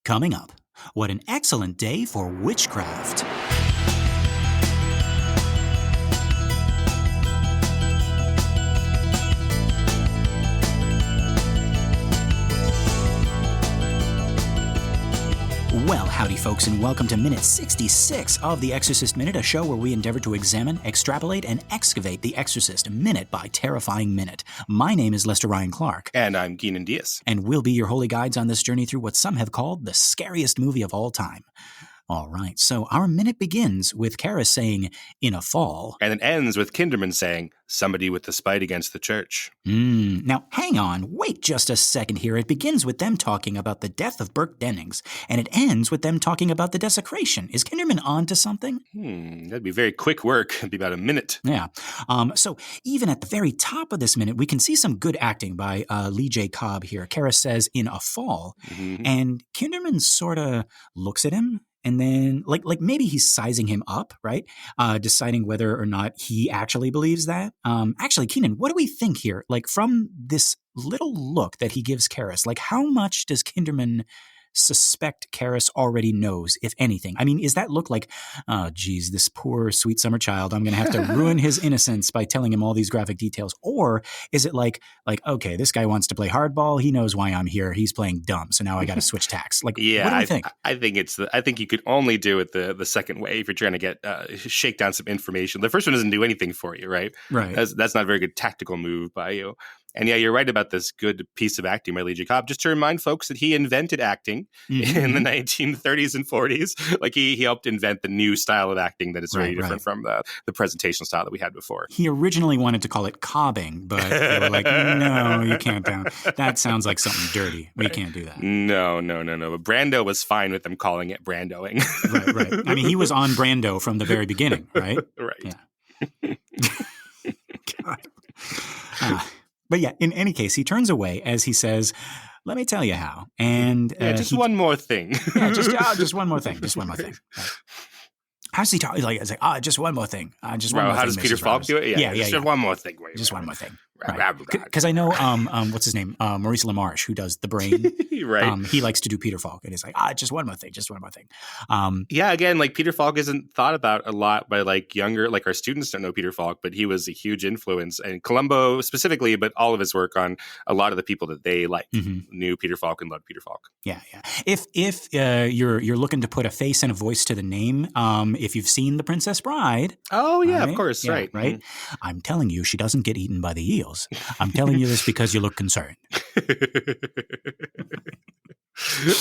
Coming up, what an excellent day for witchcraft. Well, howdy folks, and welcome to Minute 66 of the Exorcist Minute, a show where we endeavor to examine, extrapolate, and excavate the Exorcist minute by terrifying minute. My name is Lester Ryan Clark. And I'm Keenan Diaz. And we'll be your holy guides on this journey through what some have called the scariest movie of all time. All right, so our minute begins with Kara saying, "in a fall." And it ends with Kinderman saying, "somebody with the spite against the church." Now, hang on, wait just a second here. It begins with them talking about the death of Burke Dennings, and it ends with them talking about the desecration. Is Kinderman on to something? That'd be very quick work. It'd be about a minute. Yeah. So even at the very top of this minute, we can see some good acting by Lee J. Cobb here. Kara says, "in a fall," and Kinderman sort of looks at him. And then, like maybe he's sizing him up, right? Deciding whether or not he actually believes that. Actually, Keenan, what do we think here? Like from this little look that he gives Karras, like how much does Kinderman suspect Karras already knows, if anything? I mean, is that look like, oh, geez, this poor sweet summer child, I'm going to have to ruin his innocence by telling him all these graphic details? Or is it like, okay, this guy wants to play hardball. He knows why I'm here. He's playing dumb. So now I got to switch tacks. Like, yeah, what do you think? I think you could only do it the second way if you're trying to get shake down some information. The first one doesn't do anything for you, right? Right. That's not a very good tactical move by you. And yeah, you're right about this good piece of acting by Lee J. Cobb. Just to remind folks that he invented acting in the 1930s and 40s. Like he helped invent the new style of acting that is very different from the presentation style that we had before. He originally wanted to call it cobbing, but they were like, no, you can't. That sounds like something dirty. We can't do that. No. But Brando was fine with them calling it Brandoing. Right. I mean, he was on Brando from the very beginning, right? Right. Yeah. God. But yeah, in any case, he turns away as he says, "Let me tell you how." And just one more thing. Just one more thing. Just one more thing. Right. How does he talk? It's like, just one more thing. Just one more thing. How does Peter Falk do it? Yeah. Just one more thing. Just one more thing. Because I know, what's his name? Maurice LaMarche, who does The Brain. Right. He likes to do Peter Falk. And it's like, just one more thing. Just one more thing. Yeah, again, like Peter Falk isn't thought about a lot by like younger, like our students don't know Peter Falk, but he was a huge influence. And Columbo specifically, but all of his work on a lot of the people that they liked knew Peter Falk and loved Peter Falk. Yeah. If you're looking to put a face and a voice to the name, if you've seen The Princess Bride. Oh, yeah, right? Of course. Yeah, right. Right. I'm telling you, she doesn't get eaten by the eels. I'm telling you this because you look concerned.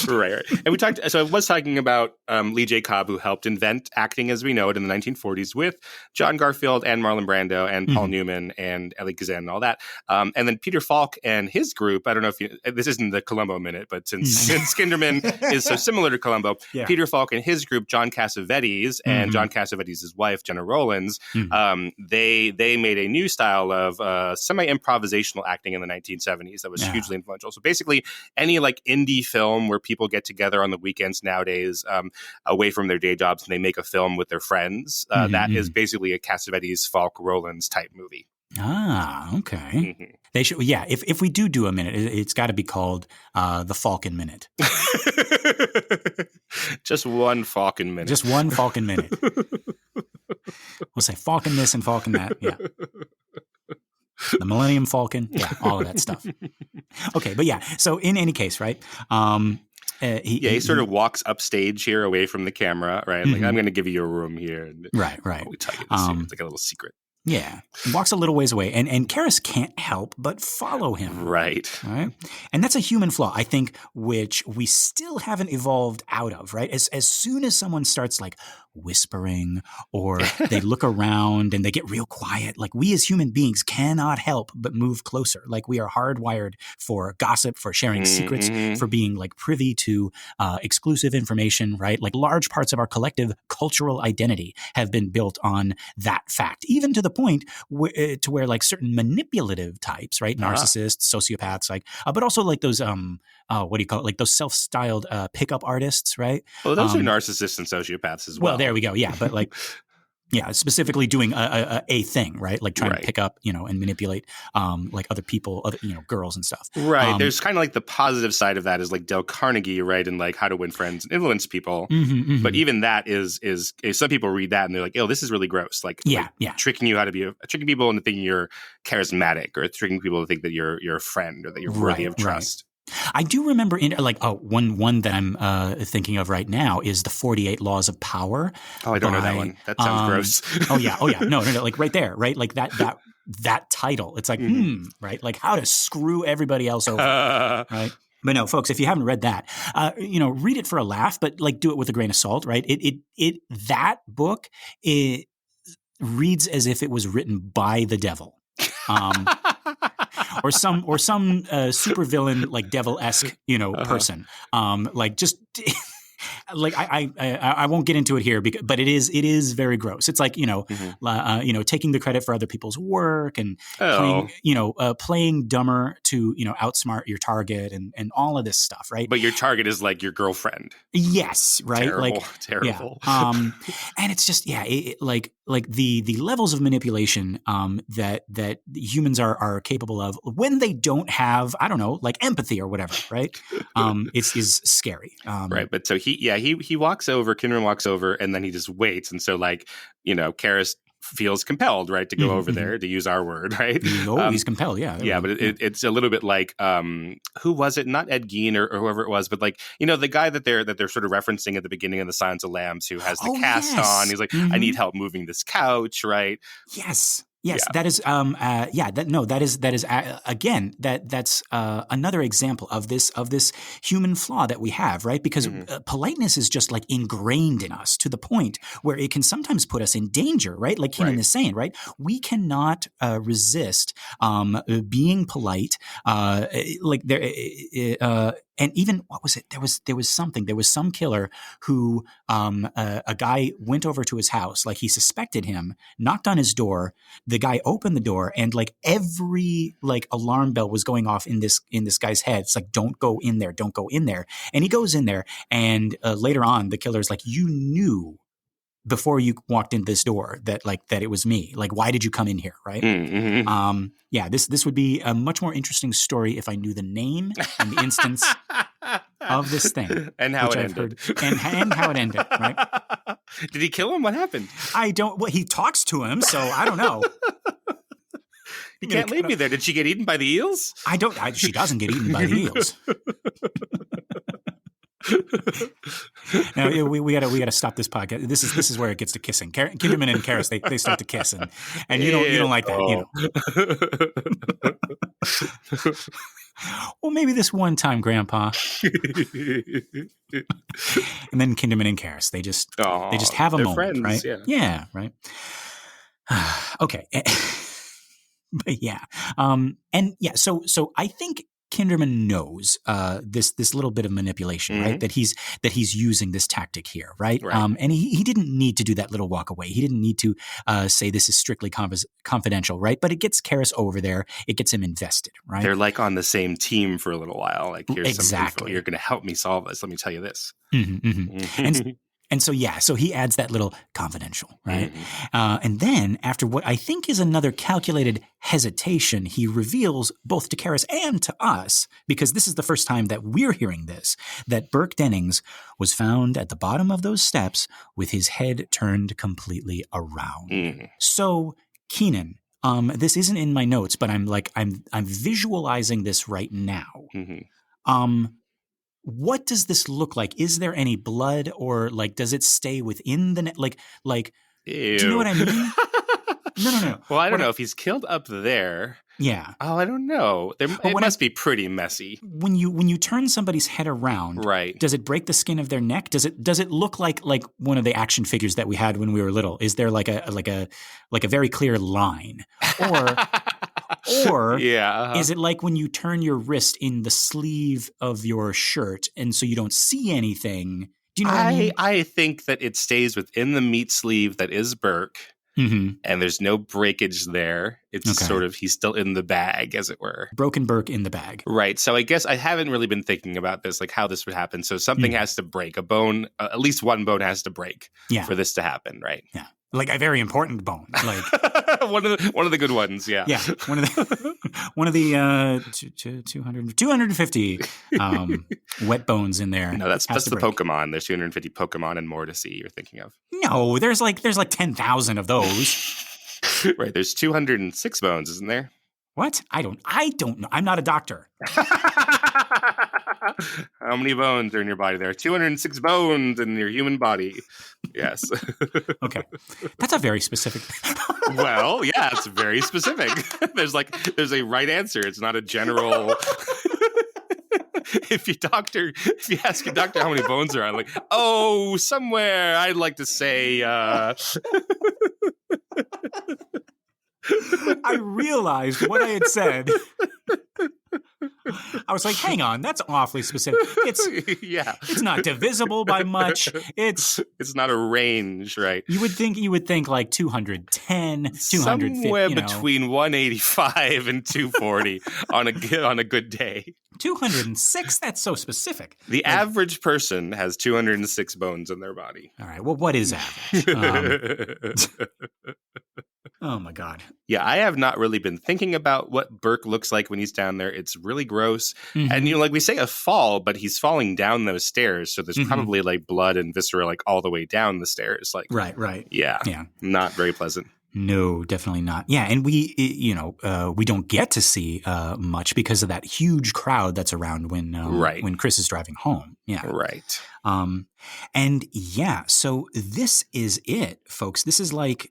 Right. And I was talking about Lee J. Cobb, who helped invent acting as we know it in the 1940s with John Garfield and Marlon Brando and Paul Newman and Elie Kazan and all that. And then Peter Falk and his group, I don't know if this isn't the Columbo Minute, but since Kinderman is so similar to Columbo, Peter Falk and his group, John Cassavetes and John Cassavetes' wife, Jenna Rollins, they made a new style of semi-improvisational acting in the 1970s that was hugely influential. So basically any like indie film where people get together on the weekends nowadays away from their day jobs and they make a film with their friends. That is basically a Cassavetes, Falk, Rollins type movie. Okay. They should, if we do a minute, it's got to be called the Falken Minute. Just one Falken Minute. Just one Falken Minute. We'll say Falken this and Falken that. Yeah. The Millennium Falcon. Yeah, all of that stuff. Okay, but yeah. So in any case, right? He sort of walks upstage here away from the camera, right? Like, I'm going to give you a room here. And right. We tell you this it's like a little secret. Yeah. Walks a little ways away. And Karras can't help but follow him. Right. And that's a human flaw, I think, which we still haven't evolved out of, right? As soon as someone starts like whispering or they look around and they get real quiet, like we as human beings cannot help but move closer. Like we are hardwired for gossip, for sharing secrets, for being like privy to exclusive information, right? Like large parts of our collective cultural identity have been built on that fact, even to the point to where like certain manipulative types, right? Narcissists, sociopaths, like, but also like those, what do you call it? Like those self-styled pickup artists, right? Well, those are narcissists and sociopaths as well. Well, there we go. Yeah. But like, Yeah, specifically doing a thing, right? Like trying to pick up, and manipulate like other people, other girls and stuff. Right. There's kind of like the positive side of that is like Dale Carnegie, right? And like How to Win Friends and Influence People. But even that is some people read that and they're like, oh, this is really gross. Like, tricking you how to be tricking people into thinking you're charismatic, or tricking people to think that you're a friend, or that you're worthy of trust. I do remember one that I'm thinking of right now is the 48 Laws of Power. Oh, I don't know that one. That sounds gross. Oh yeah. No, like right there, right? Like that title. It's like, right? Like how to screw everybody else over, right? But no, folks, if you haven't read that, read it for a laugh, but like do it with a grain of salt, right? That book, it reads as if it was written by the devil. Or some supervillain, like devil-esque, person. Like just like I won't get into it here, but it is very gross. It's like taking the credit for other people's work and playing dumber to outsmart your target and all of this stuff, right? But your target is like your girlfriend. Yes, right. Terrible. Yeah. And it's just like the levels of manipulation that humans are capable of when they don't have, I don't know, like empathy or whatever, right? Is scary. Right. But so he walks over, Kinderman walks over, and then he just waits. And so like, Karras feels compelled, right, to go over there, to use our word, right? He's compelled, yeah. Yeah, but it's a little bit like, who was it? Not Ed Gein or whoever it was, but like, the guy that they're sort of referencing at the beginning of The Silence of Lambs, who has the cast on. He's like, I need help moving this couch, right? Yes. Yes, yeah. That is again that's another example of this human flaw that we have, right? Because politeness is just like ingrained in us to the point where it can sometimes put us in danger, right? Like Keenan is saying, right? We cannot resist being polite, like there. And even what was it? There was some killer who a guy went over to his house, like he suspected him, knocked on his door. The guy opened the door, and like every like alarm bell was going off in this guy's head. It's like, don't go in there, don't go in there. And he goes in there, and later on, the killer's like, you knew before you walked in this door that it was me. Like, why did you come in here, right? This would be a much more interesting story if I knew the name and the instance of this thing. And how it ended. And how it ended, right? Did he kill him? What happened? He talks to him, so I don't know. You can't leave me there. Did she get eaten by the eels? She doesn't get eaten by the eels. Now we gotta stop this podcast. This is where it gets to kissing. Kinderman and Karras, they start to kiss, and you don't like that, Well, maybe this one time, Grandpa. And then Kinderman and Karras, they just have a moment, friends, right? Yeah, right. Okay, but yeah, So I think Kinderman knows this little bit of manipulation, right? That he's using this tactic here, right? And he didn't need to do that little walk away. He didn't need to say this is strictly confidential, right? But it gets Karras over there. It gets him invested, right? They're like on the same team for a little while. Like, here's some info. You're going to help me solve this. Let me tell you this. And so he adds that little confidential, right? And then after what I think is another calculated hesitation, he reveals both to Karras and to us, because this is the first time that we're hearing this, that Burke Dennings was found at the bottom of those steps with his head turned completely around. So, Keenan, this isn't in my notes, but I'm visualizing this right now. What does this look like? Is there any blood, or like does it stay within the net? Like, Ew. Do you know what I mean? No. Well, I don't know if he's killed up there. Yeah. Oh, I don't know. It must be pretty messy. When you turn somebody's head around, right? Does it break the skin of their neck? Does it look like one of the action figures that we had when we were little? Is there like a very clear line, or is it like when you turn your wrist in the sleeve of your shirt and so you don't see anything? Do you know what I mean? I think that it stays within the meat sleeve that is Burke. And there's no breakage there. It's sort of, he's still in the bag, as it were. Broken Burke in the bag. Right. So I guess I haven't really been thinking about this, like how this would happen. So something has to break. A bone, at least one bone has to break for this to happen, right? Yeah. Like a very important bone. Like one of the good ones. Yeah. Yeah. One of the 250 wet bones in there. No, that's the Pokemon. There's 250 Pokemon and more to see. You're thinking of. No, there's like 10,000 of those. Right. There's 206 bones, isn't there? What? I don't know. I'm not a doctor. How many bones are in your body? There are 206 bones in your human body. Yes. Okay. That's a very specific. Well, yeah, it's very specific. There's a right answer. It's not a general. If you ask your doctor how many bones are on, like, oh, somewhere, I'd like to say. I realized what I had said. I was like, hang on, that's awfully specific. It's not divisible by much. It's not a range, right? You would think like 210, 250. Somewhere between 185 and 240 on a good day. 206? That's so specific. The average person has 206 bones in their body. All right. Well, what is average? Oh, my God. Yeah, I have not really been thinking about what Burke looks like when he's down there. It's really gross. Mm-hmm. And, like we say a fall, but he's falling down those stairs. So there's probably like blood and viscera like all the way down the stairs. Like Right. Yeah. Not very pleasant. No, definitely not. Yeah, and we don't get to see much because of that huge crowd that's around when Chris is driving home. Yeah, right. And yeah, so this is it, folks. This is like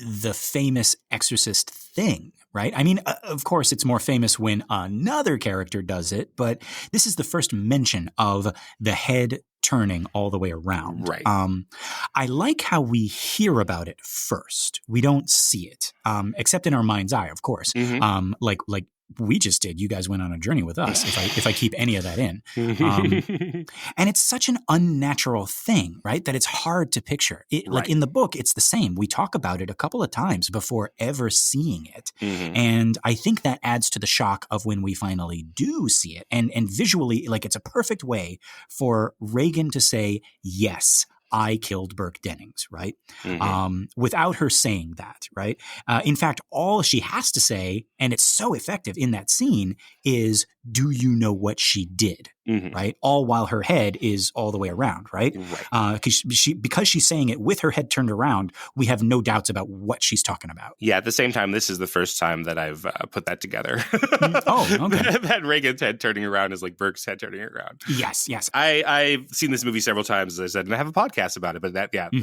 the famous Exorcist thing, right? I mean, of course, it's more famous when another character does it, but this is the first mention of the head turning all the way around. Right. I like how we hear about it first. We don't see it, except in our mind's eye, of course. Mm-hmm. Like we just did. You guys went on a journey with us, if I keep any of that in. And it's such an unnatural thing, right, that it's hard to picture. Like in the book, it's the same. We talk about it a couple of times before ever seeing it. Mm-hmm. And I think that adds to the shock of when we finally do see it. And visually, like, it's a perfect way for Regan to say, yes, I killed Burke Dennings, right? Mm-hmm. Without her saying that, right? In fact, all she has to say, and it's so effective in that scene, is, do you know what she did? Mm-hmm. Right? All while her head is all the way around, right? Because she's saying it with her head turned around, we have no doubts about what she's talking about. Yeah, at the same time, this is the first time that I've put that together. Oh, okay. That Reagan's head turning around is like Burke's head turning around. Yes. I've seen this movie several times, as I said, and I have a podcast about it, but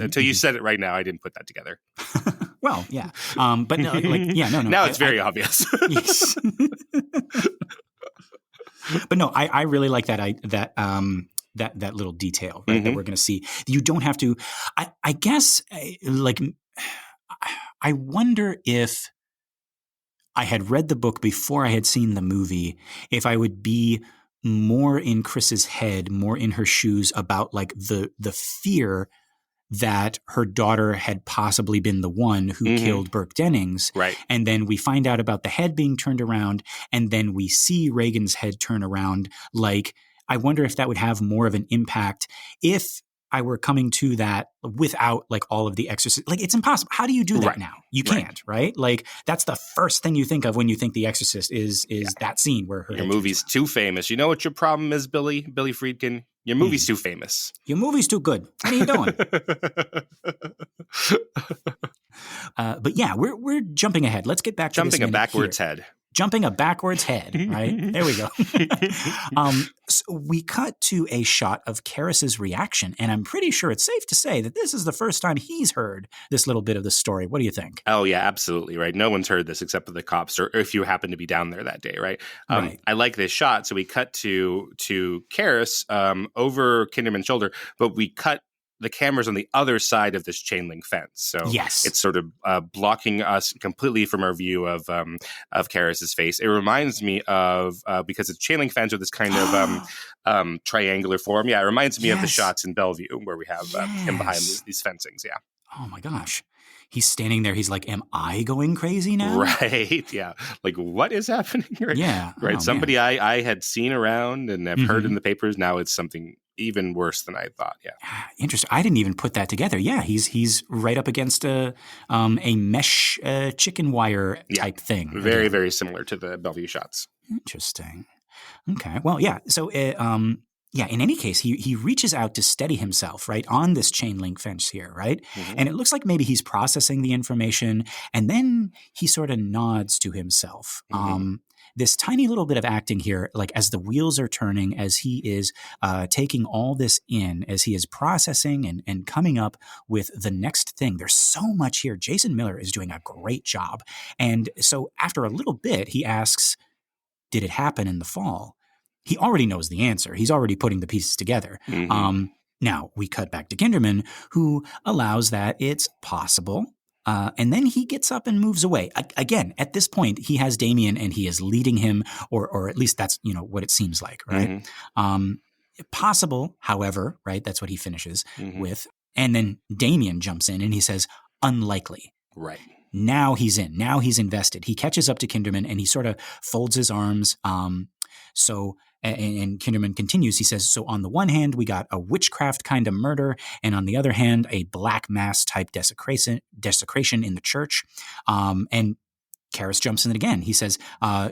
until you said it right now, I didn't put that together. Well, yeah. But no, no. Now it's very obvious. Yes. But no, I really like that little detail, right, that we're going to see. You don't have to. I guess, like, I wonder if I had read the book before I had seen the movie, if I would be more in Chris's head, more in her shoes about like the fear that her daughter had possibly been the one who killed Burke Dennings. Right. And then we find out about the head being turned around, and then we see Reagan's head turn around. Like, I wonder if that would have more of an impact if I were coming to that without like all of the Exorcist. Like, it's impossible. How do you do that now? You can't, right? Like, that's the first thing you think of when you think The Exorcist is that scene where her your movie's too famous. You know what your problem is, Billy Friedkin? Your movie's too famous. Your movie's too good. What are you doing? But yeah, we're jumping ahead. Let's get back to jumping this a backwards here. Head. Jumping a backwards head, right? There we go. So we cut to a shot of Karras's reaction, and I'm pretty sure it's safe to say that this is the first time he's heard this little bit of the story. What do you think? Oh, yeah, absolutely, right. No one's heard this except for the cops, or if you happen to be down there that day, right? Right. I like this shot. So we cut to Karras over Kinderman's shoulder, but we cut the camera's on the other side of this chain link fence. So it's sort of blocking us completely from our view of Karras's face. It reminds me of, because it's chain link fence with this kind of triangular form. Yeah, it reminds me of the shots in Bellevue where we have him behind these fencings. Yeah. Oh my gosh. He's standing there. He's like, am I going crazy now? Right. Yeah. Like, what is happening? Right. Yeah. Right. Oh, somebody I had seen around and have heard in the papers. Now it's something even worse than I thought. Yeah. Interesting. I didn't even put that together. Yeah, he's right up against a mesh chicken wire type thing. Very, very similar to the Bellevue shots. Interesting. Okay. Well, yeah. So, yeah, in any case, he reaches out to steady himself, right, on this chain link fence here, right? And it looks like maybe he's processing the information, and then he sort of nods to himself. This tiny little bit of acting here, like as the wheels are turning, as he is taking all this in, as he is processing and coming up with the next thing. There's so much here. Jason Miller is doing a great job. And so after a little bit, he asks, did it happen in the fall? He already knows the answer. He's already putting the pieces together. Now, we cut back to Kinderman, who allows that it's possible. And then he gets up and moves away. Again, at this point, he has Damien and he is leading him, or at least that's, what it seems like, right? Possible, however, right? That's what he finishes with. And then Damien jumps in and he says, unlikely. Right. Now he's in. Now he's invested. He catches up to Kinderman and he sort of folds his arms. And Kinderman continues. He says, so on the one hand, we got a witchcraft kind of murder, and on the other hand, a black mass type desecration in the church. And Karras jumps in it again. He says,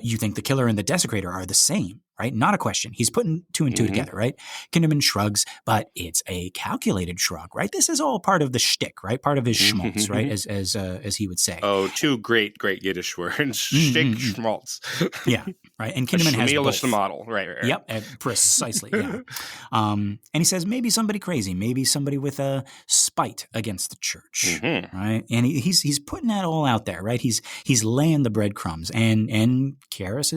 you think the killer and the desecrator are the same, right? Not a question. He's putting two and two together, right? Kinderman shrugs, but it's a calculated shrug, right? This is all part of the shtick, right? Part of his schmaltz, right? As he would say. Oh, two great Yiddish words. Shtick, schmaltz. Yeah, right. And Kinderman has both. The model, right. Yep, precisely, yeah. And he says, maybe somebody crazy, maybe somebody with a spite against the church, right? And he's putting that all out there, right? He's laying the breadcrumbs, and Karras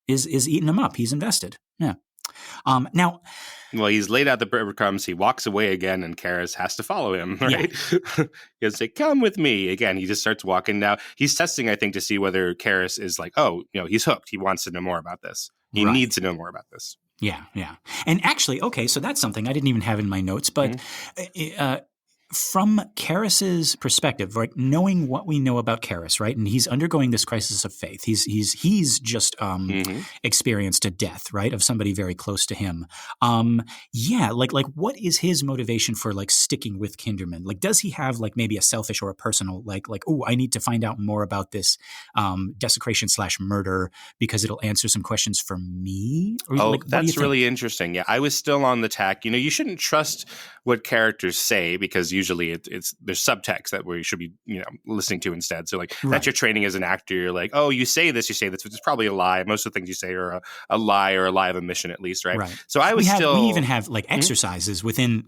is eating them up. He's invested. Yeah. Now, well, he's laid out the breadcrumbs. He walks away again, and Karras has to follow him. Right? Yeah. He has to say, "Come with me." Again, he just starts walking. Now he's testing, I think, to see whether Karras is like, oh, he's hooked. He wants to know more about this. He needs to know more about this. Yeah, yeah. And actually, okay, so that's something I didn't even have in my notes, but from Karras's perspective, right, knowing what we know about Karras, right, and he's undergoing this crisis of faith. He's just experienced a death, right, of somebody very close to him. Yeah, like what is his motivation for like sticking with Kinderman? Like, does he have like maybe a selfish or a personal like oh, I need to find out more about this desecration/murder because it'll answer some questions for me? Or, that's really interesting. Yeah, I was still on the tack. You shouldn't trust what characters say because usually there's subtext that you should be listening to instead. So like that's your training as an actor. You're like, oh, you say this, which is probably a lie. Most of the things you say are a lie or a lie of omission at least, right? So we even have like exercises within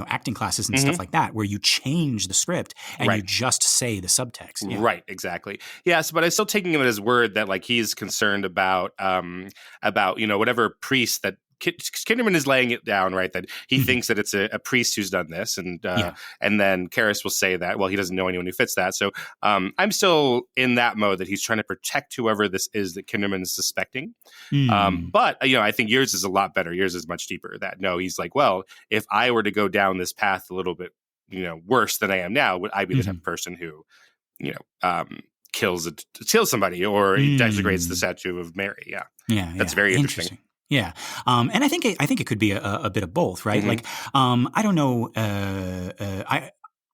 acting classes and stuff like that where you change the script and you just say the subtext. Yeah. Right, exactly. Yes, but I'm still taking him at his word that like he's concerned about whatever priest that Kinderman is laying it down, right? That he thinks that it's a priest who's done this, and then Karras will say that, well, he doesn't know anyone who fits that. So I'm still in that mode that he's trying to protect whoever this is that Kinderman is suspecting. But I think yours is a lot better. Yours is much deeper. That no, he's like, well, if I were to go down this path a little bit, worse than I am now, would I be the type of person who, kills somebody or desecrates the statue of Mary? Yeah, that's very interesting. Yeah. And I think it could be a bit of both, right? Like, I don't know.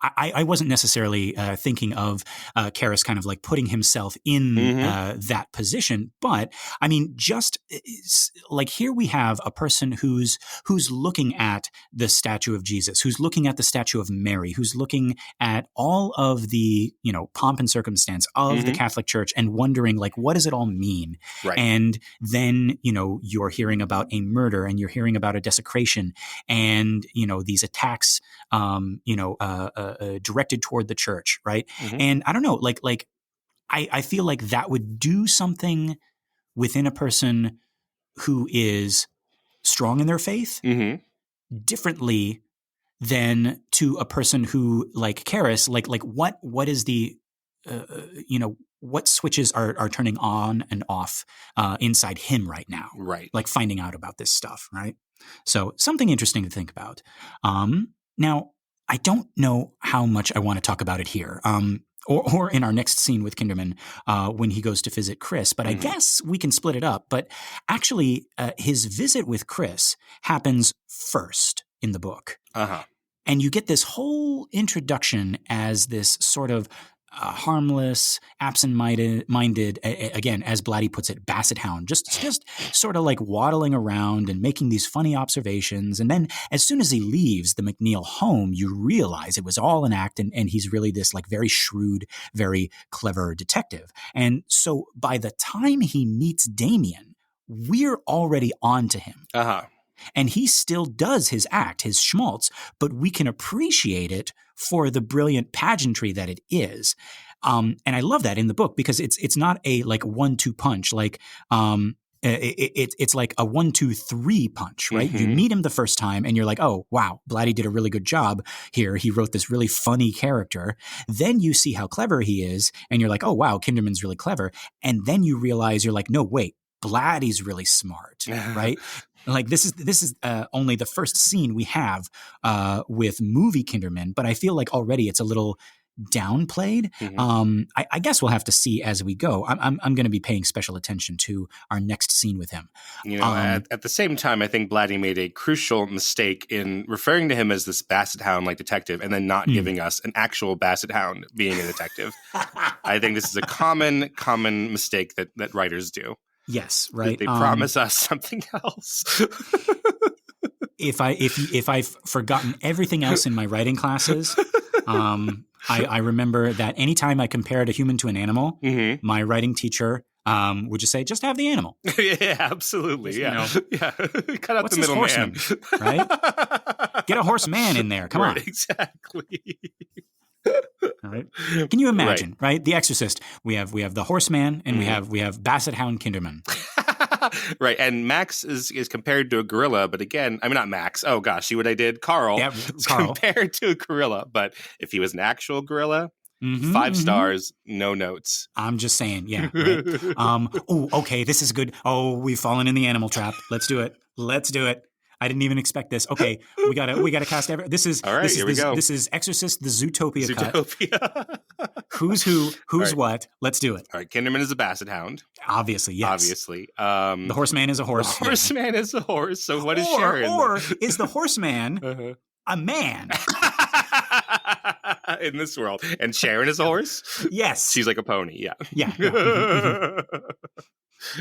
I wasn't necessarily thinking of Karras kind of like putting himself in that position, but I mean, just like here we have a person who's looking at the statue of Jesus, who's looking at the statue of Mary, who's looking at all of the pomp and circumstance of the Catholic Church and wondering like, what does it all mean? Right. And then you're hearing about a murder and you're hearing about a desecration and these attacks directed toward the church, right? And I don't know, like I feel like that would do something within a person who is strong in their faith differently than to a person who like Karras, like what is the what switches are turning on and off inside him right now, right? Like finding out about this stuff, right? So something interesting to think about. Now, I don't know how much I want to talk about it here. or in our next scene with Kinderman when he goes to visit Chris. But I guess we can split it up. But actually, his visit with Chris happens first in the book. Uh-huh. And you get this whole introduction as this sort of harmless, absent-minded, again, as Blatty puts it, basset hound, just sort of like waddling around and making these funny observations. And then as soon as he leaves the McNeil home, you realize it was all an act and he's really this like very shrewd, very clever detective. And so by the time he meets Damien, we're already on to him. Uh-huh. And he still does his act, his schmaltz, but we can appreciate it for the brilliant pageantry that it is. And I love that in the book because it's not a like 1-2 punch, like it's like a 1-2-3 punch, right? You meet him the first time and you're like, oh, wow, Blatty did a really good job here. He wrote this really funny character. Then you see how clever he is and you're like, oh, wow, Kinderman's really clever. And then you realize you're like, no, wait, Blatty's really smart, right? Like this is only the first scene we have with movie Kinderman, but I feel like already it's a little downplayed. I guess we'll have to see as we go. I'm going to be paying special attention to our next scene with him. You know, at the same time, I think Blatty made a crucial mistake in referring to him as this basset hound like detective, and then not giving us an actual basset hound being a detective. I think this is a common mistake that writers do. Yes, right. They promise us something else. If I've forgotten everything else in my writing classes, I remember that anytime I compared a human to an animal, my writing teacher would just say, "Just have the animal." Yeah, absolutely. Just, yeah. Cut out what's the this middleman, right? Get a horseman in there. Come on, exactly. All right. Can you imagine, right? The Exorcist. We have the horseman and we have basset hound Kinderman. Right. And Max is compared to a gorilla, but again, I mean, not Max. Oh gosh, see what I did? Carl. Yeah, is Carl. compared to a gorilla, but if he was an actual gorilla, 5 stars, no notes. I'm just saying, yeah. Right? Oh, okay, this is good. Oh, we've fallen in the animal trap. Let's do it. I didn't even expect this. Okay, we gotta cast this is all right. This is here we go. This is Exorcist the Zootopia Cut. Who's who? Who's what? Let's do it. All right, Kinderman is a basset hound. Obviously, yes. Obviously, the horseman is a horse. The horseman is a horse. So what is Sharon? Or is the horseman a man? In this world, and Sharon is a horse. Yes, she's like a pony. Yeah.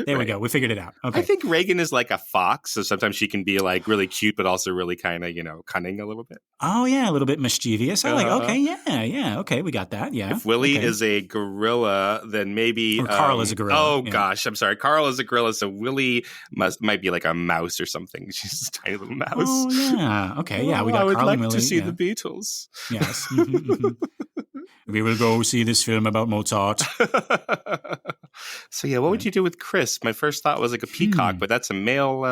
There we go. We figured it out. Okay. I think Reagan is like a fox, so sometimes she can be like really cute, but also really kind of cunning a little bit. Oh yeah, a little bit mischievous. I like. Okay, yeah. Okay, we got that. Yeah. If Willie is a gorilla, then maybe Carl is a gorilla. Oh gosh, I'm sorry. Carl is a gorilla, so Willie might be like a mouse or something. She's a tiny little mouse. Oh yeah. Okay. Yeah, we got Carl and Willie. I would like to see the Beatles. Yes. We will go see this film about Mozart. So yeah, what would you do with Chris? My first thought was like a peacock, but that's a male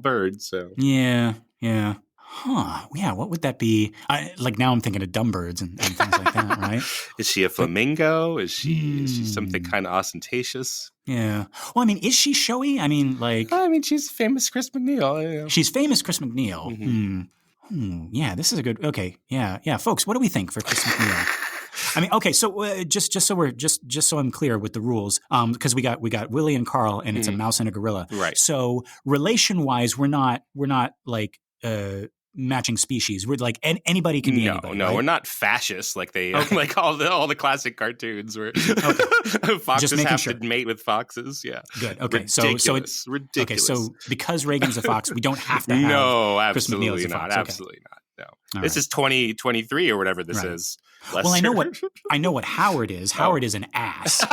bird. So yeah. Huh. Yeah, what would that be? Like now I'm thinking of dumb birds and things like that, right? Is she a flamingo? Is she something kind of ostentatious? Yeah. Well, I mean, is she showy? I mean, like... she's famous Chris McNeil. She's famous Chris McNeil. Yeah, this is a good... Okay, yeah. Folks, what do we think for Chris McNeil? I mean, okay, so just so I'm clear with the rules, because we got Willie and Carl, and it's a mouse and a gorilla, right? So relation-wise, we're not like matching species. We're like anybody can be anybody. No, right? We're not fascists like they like all the classic cartoons where foxes have to mate with foxes. Yeah, good. Okay, ridiculous. so it's ridiculous. Okay, so because Reagan's a fox, we don't have to have absolutely not. Okay. Absolutely not. No, this is 2023 or whatever this is. Well, I know what Howard is. Howard is an ass.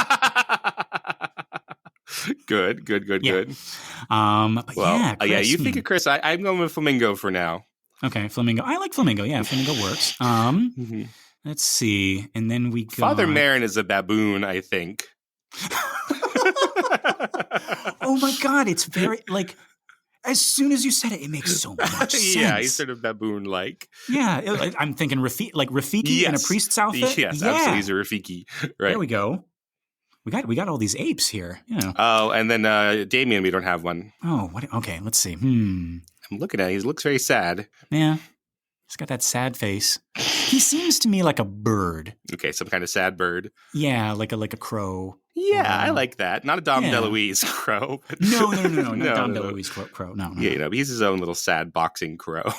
Good. Well, Chris, you think of Chris. I'm going with Flamingo for now. Okay, Flamingo. I like Flamingo. Yeah, Flamingo works. Let's see. And then we go... Father Marin is a baboon, I think. Oh my God, it's very, like... As soon as you said it, it makes so much sense. Yeah, he's sort of baboon-like. Yeah, I'm thinking Rafiki in a priest's outfit. Yes, absolutely. He's a Rafiki. Right. There we go. We got all these apes here. Yeah. Oh, and then Damien, we don't have one. Oh, what? Okay, let's see. I'm looking at it. He looks very sad. Yeah. He's got that sad face. He seems to me like a bird. Okay, some kind of sad bird. Yeah, like a crow. Yeah, I like that. Not a Dom DeLuise crow. But No, not Dom DeLuise crow. No. Yeah, but he's his own little sad boxing crow.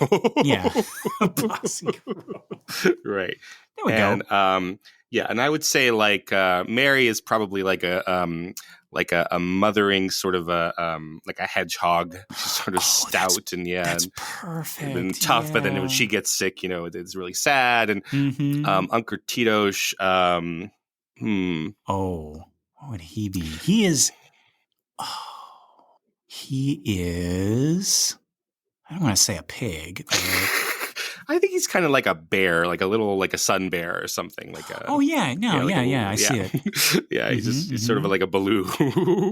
Yeah, a boxing crow. Right. There we go. Yeah, and I would say like Mary is probably like a mothering sort of like a hedgehog. She's sort of stout and that's perfect and tough. But then when she gets sick, it's really sad. And Uncle Tito's. Oh, what would he be? He is. I don't want to say a pig. I think he's kind of like a bear, like a sun bear or something. Like a. Oh yeah, no, yeah, I see it. Yeah, he's sort of like a baloo.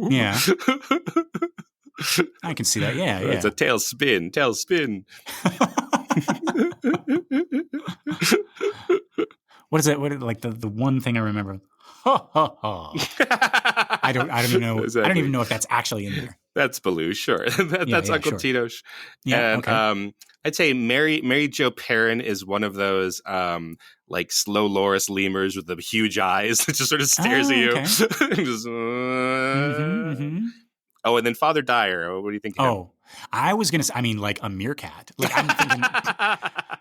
Yeah, I can see that. Yeah. It's a tailspin. What is it? Like the one thing I remember? Ha ha ha! I don't even know. Exactly. I don't even know if that's actually in there. That's Baloo, sure. That's Uncle Tito's. Yeah, and okay. I'd say Mary Jo Perrin is one of those like slow loris lemurs with the huge eyes that just sort of stares at you. Okay. Just, Oh, and then Father Dyer. What do you think? Oh, I was gonna say. I mean, like a meerkat. Like I'm thinking,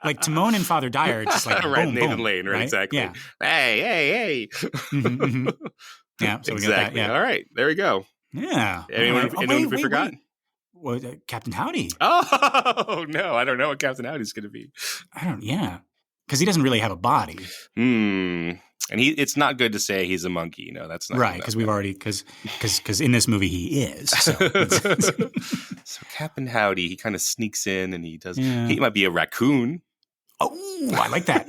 like Timon and Father Dyer, just like right, boom, Nathan boom, Lane, right? Exactly. Yeah. Hey. Yeah. So exactly. we got that. Yeah. All right, there we go. Yeah. Anyone we forgot? Well, Captain Howdy. Oh no, I don't know what Captain Howdy's going to be. Yeah, because he doesn't really have a body. And it's not good to say he's a monkey. No, that's not right. Because we've already because in this movie he is. So, so Captain Howdy, he kind of sneaks in and he does. Yeah. He might be a raccoon. Oh, I like that.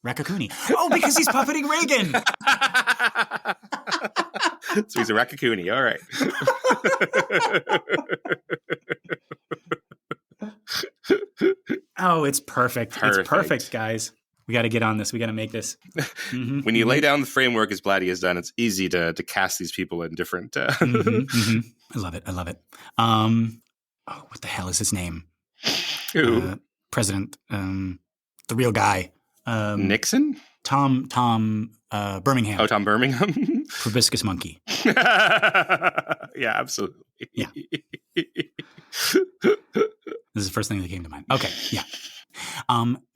Raccoon. Oh, because he's puppeting Reagan. So he's a raccoon. All right. Oh, it's perfect. It's perfect, guys. We got to get on this. We got to make this. When you lay down the framework as Blatty has done, it's easy to cast these people in different. I love it. What the hell is his name? Who? President. The real guy. Nixon? Tom Birmingham. Oh, Tom Birmingham? Proboscis monkey. Yeah, absolutely. Yeah. This is the first thing that came to mind. Okay, yeah.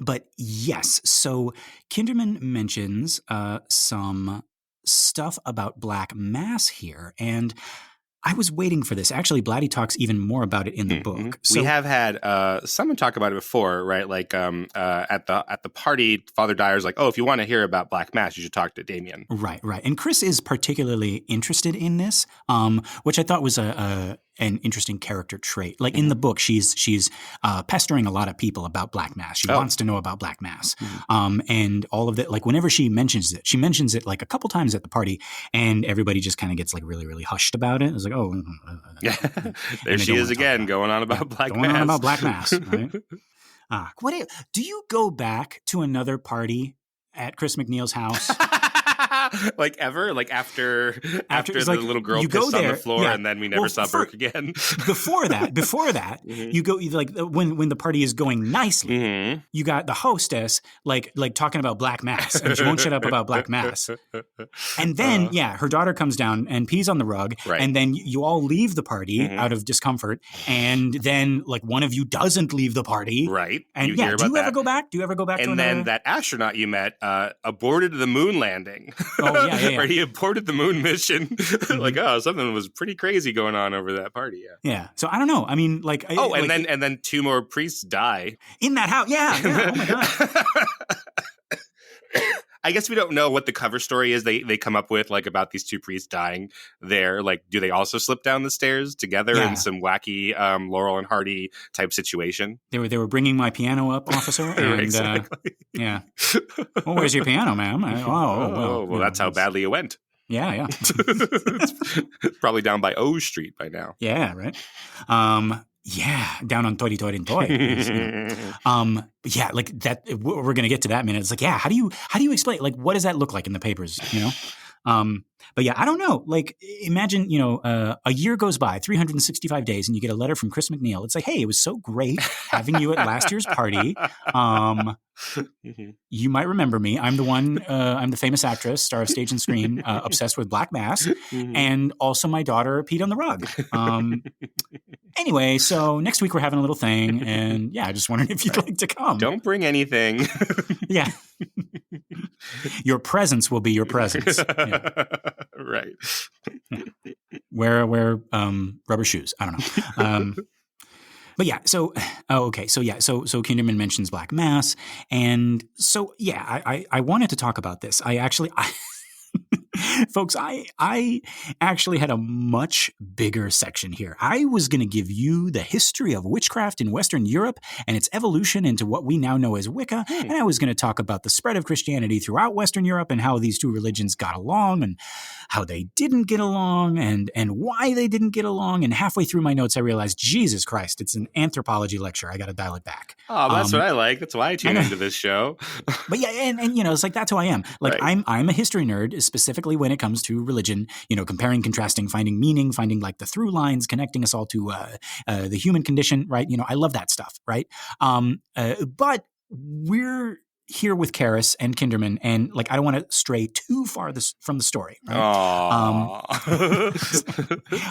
But yes, so Kinderman mentions some stuff about Black Mass here, and I was waiting for this. Actually, Blatty talks even more about it in the book. So, we have had someone talk about it before, right? Like at the party, Father Dyer's like, "Oh, if you want to hear about Black Mass, you should talk to Damien." Right. And Chris is particularly interested in this, which I thought was an interesting character trait. Like in the book, she's pestering a lot of people about Black Mass. She wants to know about Black Mass, and all of that. Like whenever she mentions it like a couple times at the party, and everybody just kind of gets like really, really hushed about it. It's like, oh, yeah, there she is again, going on about Black Mass. Going on about Black Mass, right? Do you go back to another party at Chris McNeil's house? Like ever? Like after the like, little girl pissed on the floor and then we never saw Burke again? Before that, you go like when the party is going nicely, you got the hostess like talking about Black Mass and she won't shut up about Black Mass. And then her daughter comes down and pees on the rug, and then you all leave the party out of discomfort, and then like one of you doesn't leave the party, right? And you hear about do you ever go back? Do you ever go back? And then that astronaut you met aborted the moon landing. Oh yeah. Where he aborted the moon mission. Like, something was pretty crazy going on over that party. Yeah. So I don't know. I mean, like, and then two more priests die in that house. Yeah. Oh my god. I guess we don't know what the cover story is they come up with, like about these two priests dying there. Like, do they also slip down the stairs together in some wacky Laurel and Hardy type situation? They were bringing my piano up, officer. And, exactly. Yeah. Well, where's your piano, ma'am? Well, that's how badly it went. Yeah. It's probably down by O Street by now. Yeah, right. Yeah, down on Toy. But yeah, like that. We're gonna get to that minute. It's like, yeah, how do you explain? Like, what does that look like in the papers? You know, But yeah, I don't know. Like, imagine, a year goes by, 365 days, and you get a letter from Chris McNeil. It's like, hey, it was so great having you at last year's party. You might remember me. I'm the one, I'm the famous actress, star of stage and screen, obsessed with black mass, and also my daughter peed on the rug. Anyway, so next week we're having a little thing, and yeah, I just wondered if you'd like to come. Don't bring anything. Yeah. Your presence will be your presence. Yeah. Right. Wear rubber shoes. I don't know. But yeah, so Kinderman mentions Black Mass, and so yeah, I wanted to talk about this. Folks, I actually had a much bigger section here. I was going to give you the history of witchcraft in Western Europe and its evolution into what we now know as Wicca, and I was going to talk about the spread of Christianity throughout Western Europe and how these two religions got along and how they didn't get along and why they didn't get along. And halfway through my notes, I realized, Jesus Christ, it's an anthropology lecture. I got to dial it back. Oh, that's what I like. That's why I tune into this show. But yeah, and it's like, that's who I am. Like, right. I'm a history nerd, specifically when it comes to religion, comparing, contrasting, finding meaning, finding like the through lines, connecting us all to the human condition, right? I love that stuff, right? But we're here with Karis and Kinderman, and like, I don't want to stray too far from the story, right?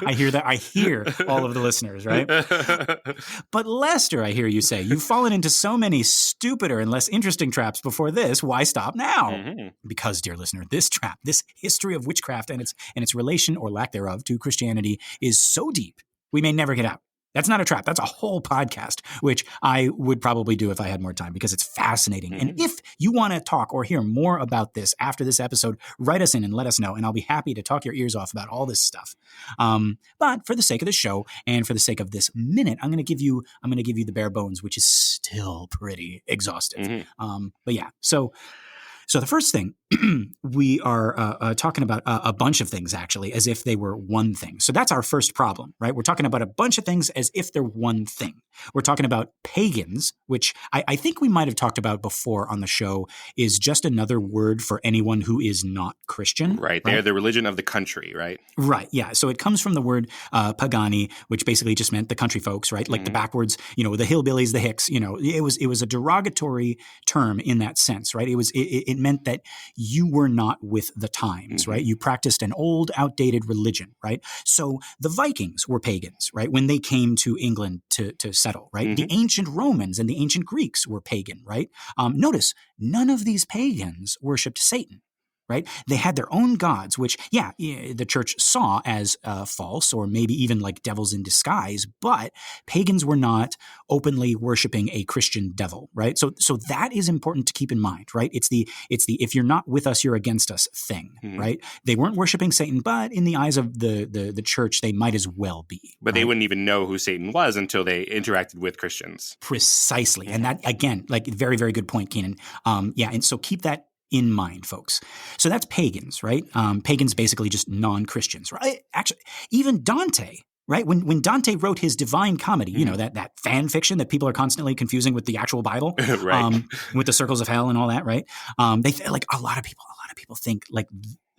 I hear all of the listeners, right? But Lester, I hear you say, you've fallen into so many stupider and less interesting traps before this. Why stop now? Mm-hmm. Because, dear listener, this trap, this history of witchcraft and its relation or lack thereof to Christianity is so deep, we may never get out. That's not a trap. That's a whole podcast, which I would probably do if I had more time because it's fascinating. Mm-hmm. And if you want to talk or hear more about this after this episode, write us in and let us know, and I'll be happy to talk your ears off about all this stuff. But for the sake of the show and for the sake of this minute, I'm going to give you the bare bones, which is still pretty exhaustive. Mm-hmm. But yeah, so the first thing, we are talking about a bunch of things, actually, as if they were one thing. So that's our first problem, right? We're talking about a bunch of things as if they're one thing. We're talking about pagans, which I think we might have talked about before on the show, is just another word for anyone who is not Christian. Right. They're the religion of the country, right? Right. Yeah. So it comes from the word Pagani, which basically just meant the country folks, right? Like the backwards, the hillbillies, the hicks, it was a derogatory term in that sense, right? It meant that you were not with the times, right? You practiced an old, outdated religion, right? So the Vikings were pagans, right? When they came to England to settle, right? Mm-hmm. The ancient Romans and the ancient Greeks were pagan, right? Notice, none of these pagans worshipped Satan. Right? They had their own gods, which, the church saw as false or maybe even like devils in disguise, but pagans were not openly worshiping a Christian devil, right? So that is important to keep in mind, right? It's the if you're not with us, you're against us thing, right? They weren't worshiping Satan, but in the eyes of the church, they might as well be. But they wouldn't even know who Satan was until they interacted with Christians. Precisely. And that, again, like, very, very good point, Keenan. And so keep that in mind, folks. So that's pagans, right? Pagans basically just non-Christians, right? Actually, even Dante, right? When Dante wrote his Divine Comedy, that fan fiction that people are constantly confusing with the actual Bible, right? With the circles of hell and all that, right? Like a lot of people think like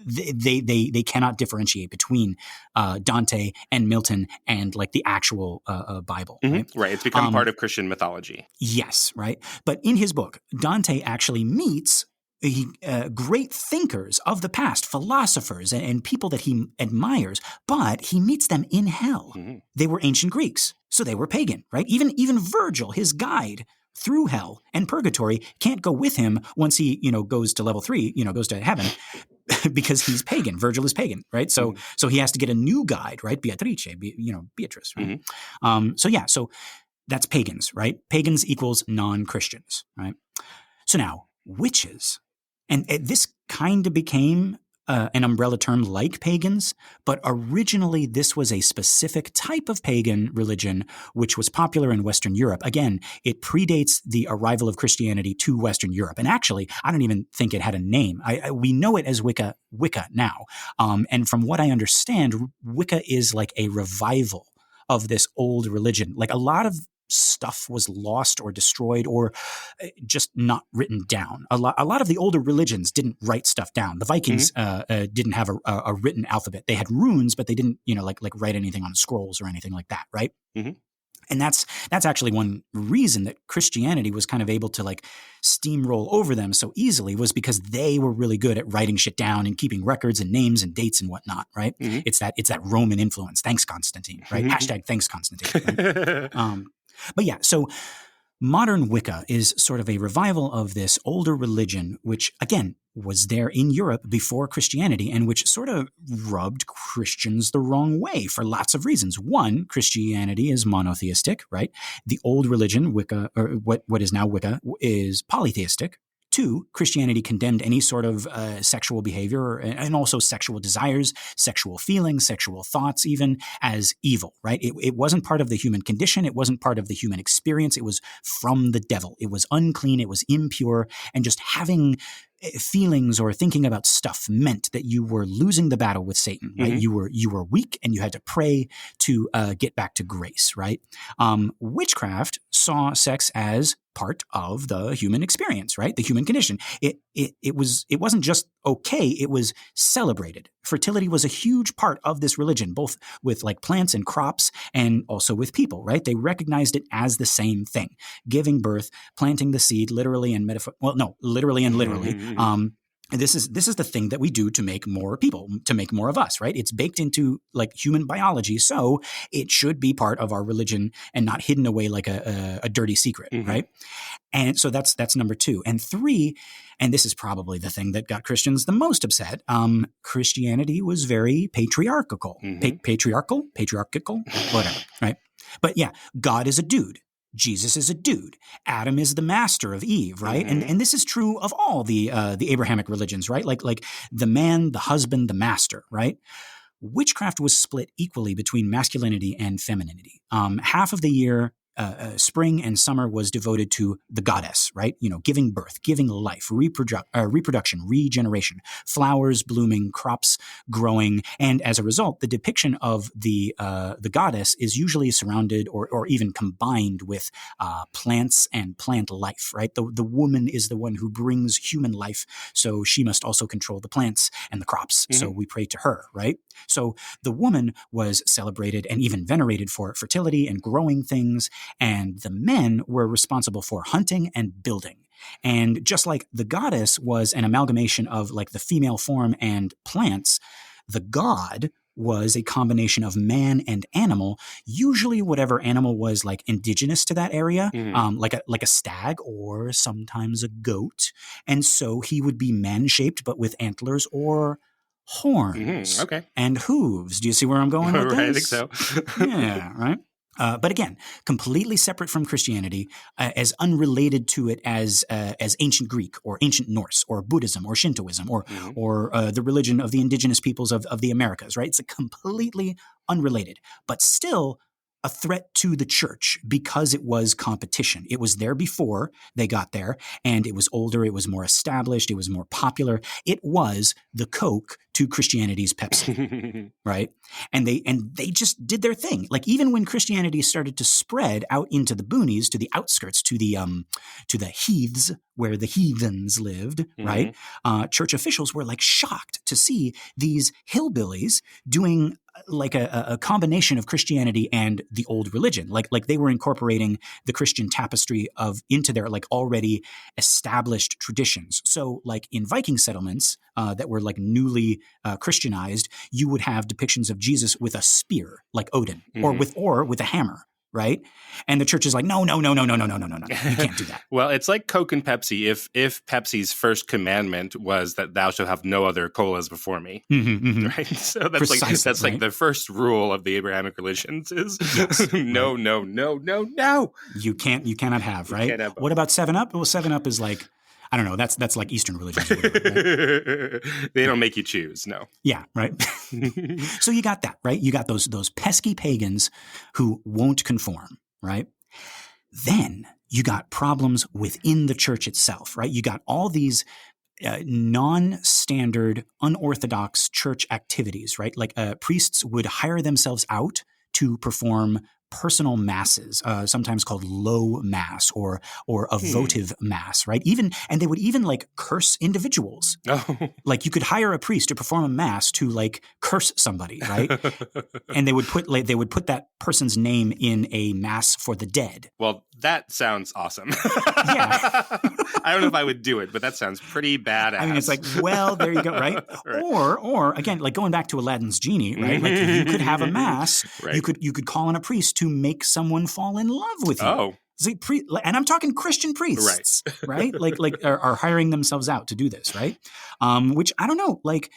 they cannot differentiate between Dante and Milton and like the actual Bible, right? Right. It's become part of Christian mythology. Yes, right. But in his book, Dante actually meets great thinkers of the past, philosophers and people that he admires, but he meets them in hell. Mm-hmm. They were ancient Greeks, so they were pagan, right? Even Virgil, his guide through hell and purgatory, can't go with him once he, goes to level 3, goes to heaven, because he's pagan. Virgil is pagan, right? So he has to get a new guide, right? Beatrice, Beatrice, right? Mm-hmm. So that's pagans, right? Pagans equals non-Christians, right? So now, witches. And this kind of became an umbrella term like pagans, but originally this was a specific type of pagan religion which was popular in Western Europe. Again, it predates the arrival of Christianity to Western Europe. And actually, I don't even think it had a name. We know it as Wicca now. And from what I understand, Wicca is like a revival of this old religion. Like a lot of stuff was lost or destroyed or just not written down. A lot of the older religions didn't write stuff down. The Vikings didn't have a written alphabet. They had runes, but they didn't, like write anything on scrolls or anything like that, right? Mm-hmm. And that's actually one reason that Christianity was kind of able to like steamroll over them so easily, was because they were really good at writing shit down and keeping records and names and dates and whatnot, right? Mm-hmm. It's that Roman influence. Thanks, Constantine, right? Mm-hmm. #thanks, Constantine. Right? But yeah, so modern Wicca is sort of a revival of this older religion, which again was there in Europe before Christianity, and which sort of rubbed Christians the wrong way for lots of reasons. One, Christianity is monotheistic, right? The old religion, Wicca, or what is now Wicca, is polytheistic. Two, Christianity condemned any sort of sexual behavior and also sexual desires, sexual feelings, sexual thoughts, even as evil, right? It wasn't part of the human condition. It wasn't part of the human experience. It was from the devil. It was unclean. It was impure. And just having feelings or thinking about stuff meant that you were losing the battle with Satan, right? Mm-hmm. You were weak and you had to pray to get back to grace, right? Witchcraft saw sex as part of the human experience, right? The human condition. It wasn't just okay, it was celebrated. Fertility was a huge part of this religion, both with like plants and crops and also with people, right? They recognized it as the same thing. Giving birth, planting the seed, literally and literally and literally. This is the thing that we do to make more people, to make more of us, right? It's baked into like human biology, so it should be part of our religion and not hidden away like a dirty secret, mm-hmm. right? And so that's number two. And three, and this is probably the thing that got Christians the most upset, Christianity was very patriarchal, mm-hmm. Patriarchal, whatever, right? But yeah, God is a dude. Jesus is a dude. Adam is the master of Eve, right? Mm-hmm. And this is true of all the Abrahamic religions, right? Like the man, the husband, the master, right? Witchcraft was split equally between masculinity and femininity. Half of the year, spring and summer, was devoted to the goddess, right? Giving birth, giving life, reproduction, regeneration, flowers blooming, crops growing, and as a result, the depiction of the goddess is usually surrounded or even combined with plants and plant life, right? The woman is the one who brings human life, so she must also control the plants and the crops. Mm-hmm. So we pray to her, right? So the woman was celebrated and even venerated for fertility and growing things. And the men were responsible for hunting and building. And just like the goddess was an amalgamation of like the female form and plants, the god was a combination of man and animal, usually whatever animal was like indigenous to that area, like a stag or sometimes a goat. And so he would be man-shaped, but with antlers or horns and hooves. Do you see where I'm going with this? Right, I think so. Yeah, right? But again, completely separate from Christianity, as unrelated to it as ancient Greek or ancient Norse or Buddhism or Shintoism or the religion of the indigenous peoples of the Americas, right? It's completely unrelated, but still a threat to the church because it was competition. It was there before they got there, and it was older, it was more established, it was more popular. It was the Coke to Christianity's Pepsi, right? And they just did their thing. Like even when Christianity started to spread out into the boonies, to the outskirts, to the heaths where the heathens lived, right? Church officials were like shocked to see these hillbillies doing like a combination of Christianity and the old religion. Like they were incorporating the Christian tapestry into their like already established traditions. So like in Viking settlements that were like newly Christianized, you would have depictions of Jesus with a spear, like Odin, or with a hammer. Right? And the church is like, no, you can't do that. Well, it's like Coke and Pepsi. If Pepsi's first commandment was that thou shalt have no other colas before me, right? So that's Precisely, like the first rule of the Abrahamic religions is no. You cannot have, right? Can't have what about 7-Up? Well, 7-Up is like, I don't know. That's like Eastern religions. Or whatever, right? They don't make you choose. No. Yeah. Right. So you got that, right? You got those pesky pagans who won't conform, right? Then you got problems within the church itself, right? You got all these non-standard, unorthodox church activities, right? Like priests would hire themselves out to perform personal masses, sometimes called low mass or a votive mass, right? And they would even like curse individuals. Oh. Like you could hire a priest to perform a mass to like curse somebody, right? And they would put that person's name in a mass for the dead. Well, that sounds awesome. Yeah. I don't know if I would do it, but that sounds pretty badass. I mean, it's like, well, there you go, right? Right. Or again, like going back to Aladdin's genie, right? Like you could have a mass. Right. You could call in a priest to make someone fall in love with you. Oh. See, and I'm talking Christian priests, right? Like are hiring themselves out to do this, right? Which I don't know, like.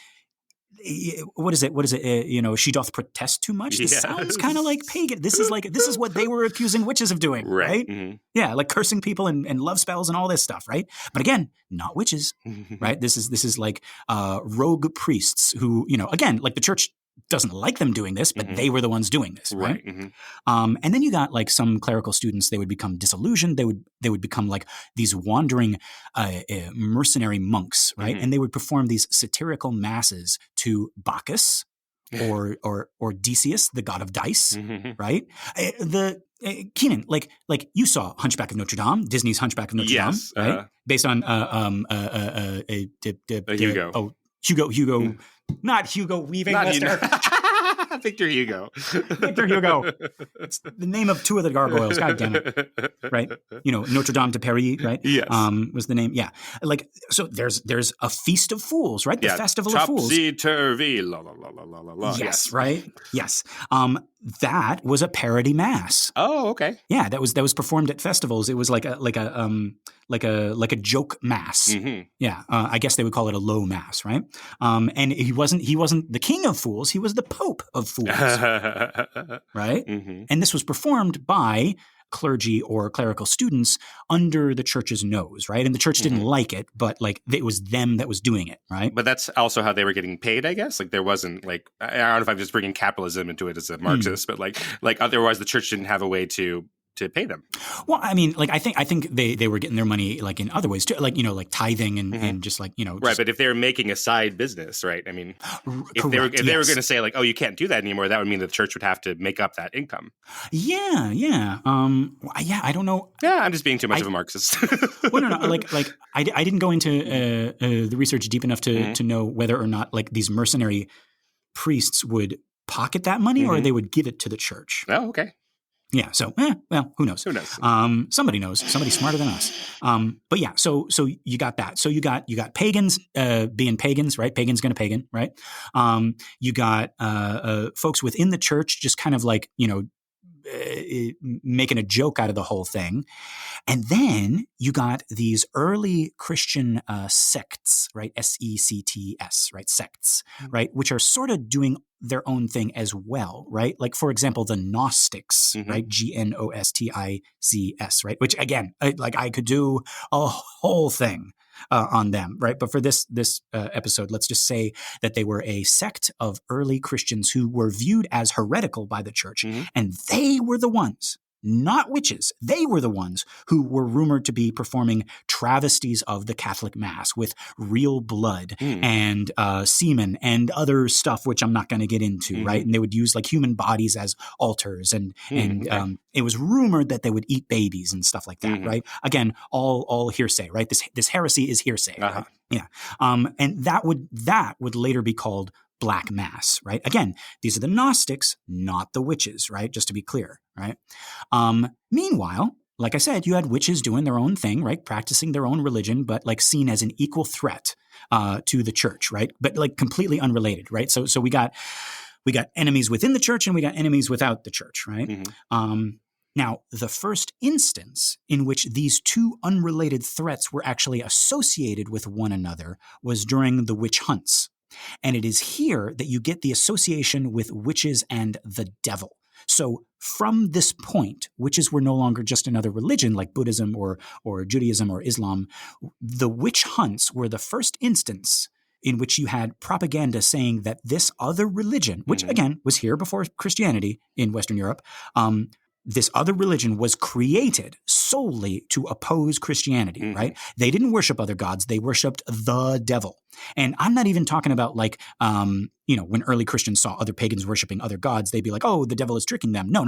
What is it? She doth protest too much. This sounds kind of like pagan. This is what they were accusing witches of doing, right? Mm-hmm. Yeah, like cursing people and love spells and all this stuff, right? But again, not witches, right? This is like rogue priests who, again, like the church doesn't like them doing this, but they were the ones doing this, right? And then you got like some clerical students, they would become disillusioned. They would become like these wandering mercenary monks, right? And they would perform these satirical masses to Bacchus or Decius, the god of dice, right? Keenan, like you saw Hunchback of Notre Dame, Disney's Hunchback of Notre Dame, right? Based on Hugo. Oh, Hugo. Not Hugo Weaving. Not Victor Hugo. Victor Hugo. It's the name of two of the gargoyles. God damn it. Right? Notre Dame de Paris, right? Yes. Was the name. Yeah. Like, so there's a Feast of Fools, right? The Festival of Fools. Topsy-turvy, la la la la la la. Yes, right? Yes. That was a parody mass. Oh, okay. Yeah, that was performed at festivals. It was like a joke mass. Yeah, I guess they would call it a low mass, right? And he wasn't the king of fools. He was the pope of fools, right? And this was performed by clergy or clerical students under the church's nose, right? And the church didn't like it, but like it was them that was doing it, right? But that's also how they were getting paid, I guess. Like there wasn't like, I don't know if I'm just bringing capitalism into it as a Marxist, but like otherwise the church didn't have a way to pay them. Well, I mean, like I think they were getting their money like in other ways too, like like tithing and just like right. But if they were making a side business, right? I mean, if they were going to say like, oh, you can't do that anymore, that would mean the church would have to make up that income. Yeah. I don't know. Yeah, I'm just being too much of a Marxist. Well, no. Like I didn't go into the research deep enough to know whether or not like these mercenary priests would pocket that money or they would give it to the church. Oh, okay. Yeah. So, well, who knows? Who knows? Somebody knows. Somebody smarter than us. But yeah. So you got that. So you got pagans being pagans, right? Pagan's gonna pagan, right? You got folks within the church just kind of like making a joke out of the whole thing, and then you got these early Christian sects, right? sects, right? Sects, right? Which are sort of doing their own thing as well, right? Like, for example, the Gnostics, right? Gnostics, right? Which again, I could do a whole thing on them, right? But for this episode, let's just say that they were a sect of early Christians who were viewed as heretical by the church, and they were the ones, not witches. They were the ones who were rumored to be performing travesties of the Catholic Mass with real blood and semen and other stuff, which I'm not going to get into, right? And they would use like human bodies as altars, and it was rumored that they would eat babies and stuff like that, right? Again, all hearsay, right? This heresy is hearsay, right? Yeah, and that would later be called Black Mass, right? Again, these are the Gnostics, not the witches, right? Just to be clear, right? Meanwhile, like I said, you had witches doing their own thing, right? Practicing their own religion, but like seen as an equal threat to the church, right? But like completely unrelated, right? So we got enemies within the church and we got enemies without the church, right? Now, the first instance in which these two unrelated threats were actually associated with one another was during the witch hunts. And it is here that you get the association with witches and the devil. So from this point, witches were no longer just another religion like Buddhism or Judaism or Islam. The witch hunts were the first instance in which you had propaganda saying that this other religion, which again was here before Christianity in Western Europe, this other religion was created solely to oppose Christianity, right? They didn't worship other gods. They worshiped the devil. And I'm not even talking about like, when early Christians saw other pagans worshiping other gods, they'd be like, oh, the devil is tricking them. No.